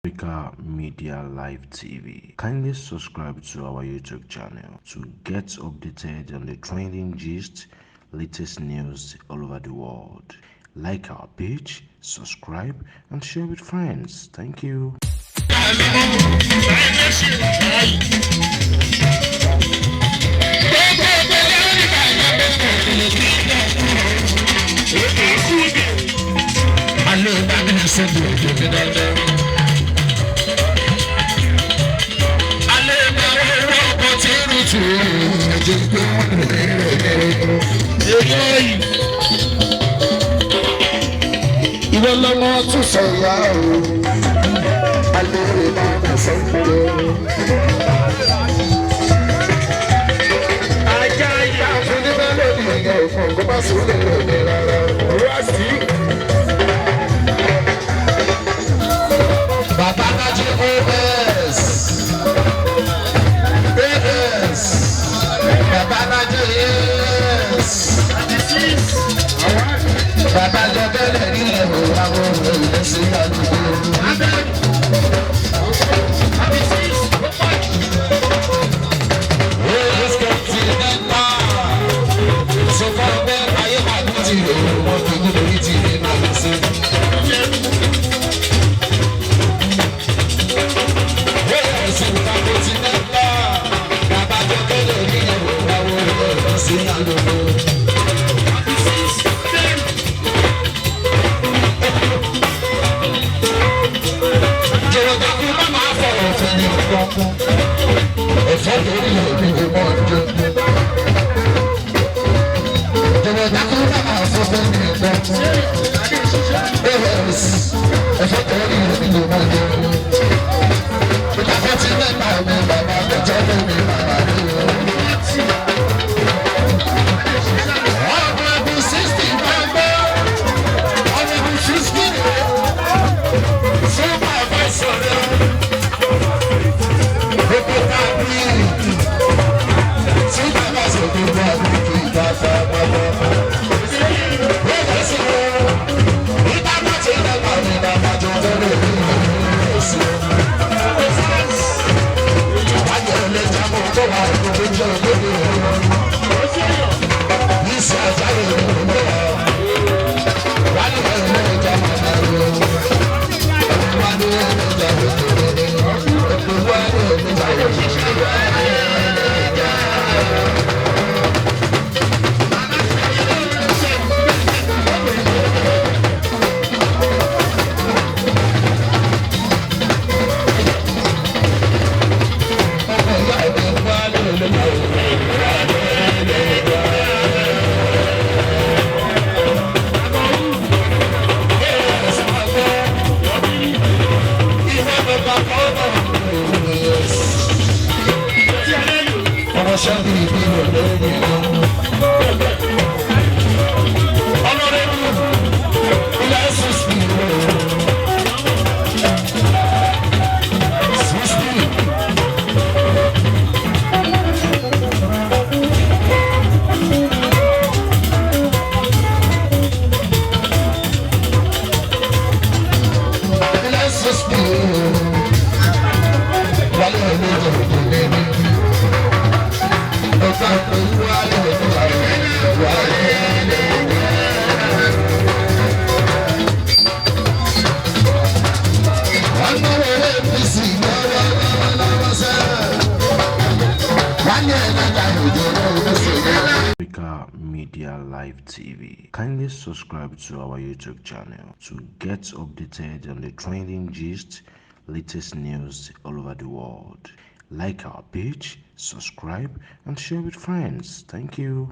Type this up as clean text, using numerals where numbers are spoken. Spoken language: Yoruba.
Africa Media Live TV. Kindly subscribe to our YouTube channel to get updated on the trending gist, latest news all over the world. Like our page, subscribe, and share with friends. Thank you. Ìwọ lọ́mọ tún sọ̀yà o, alẹ́ máa ń sọ̀rọ̀. Ajá ìyá fún ní mélòdì ìyẹn òfin kó bá sùn lè rẹ̀ rárá. Wá sí. Bàbá Kájí AS. Bàbá Kájí AS. Bàbá Jọ́gẹ́lẹ̀ ní ẹ̀rọ àwọn olùdó sí àdúgbò. Ẹ̀fọ́ lórí òbí mi mọ́ ọdún. Jọ̀wọ́ dákú bá máa fọ́ fún mi gbọ́. Ẹ̀fọ́ lórí òbí mi mọ́ ọdún. Ìjọba ti mẹ́ta mi bàbá àgbẹ̀jọ́ mi bàbá mi. Ọ̀rọ̀ ẹ̀bùn 60 máa gbọ́. Ọ̀rọ̀ ẹ̀bùn 60. Fún bàbá ìsọ̀rọ̀. Africa Media Live TV. Kindly subscribe to our YouTube channel to get updated on the trending gist, latest news all over the world. Like our page, subscribe, and share with friends. Thank you.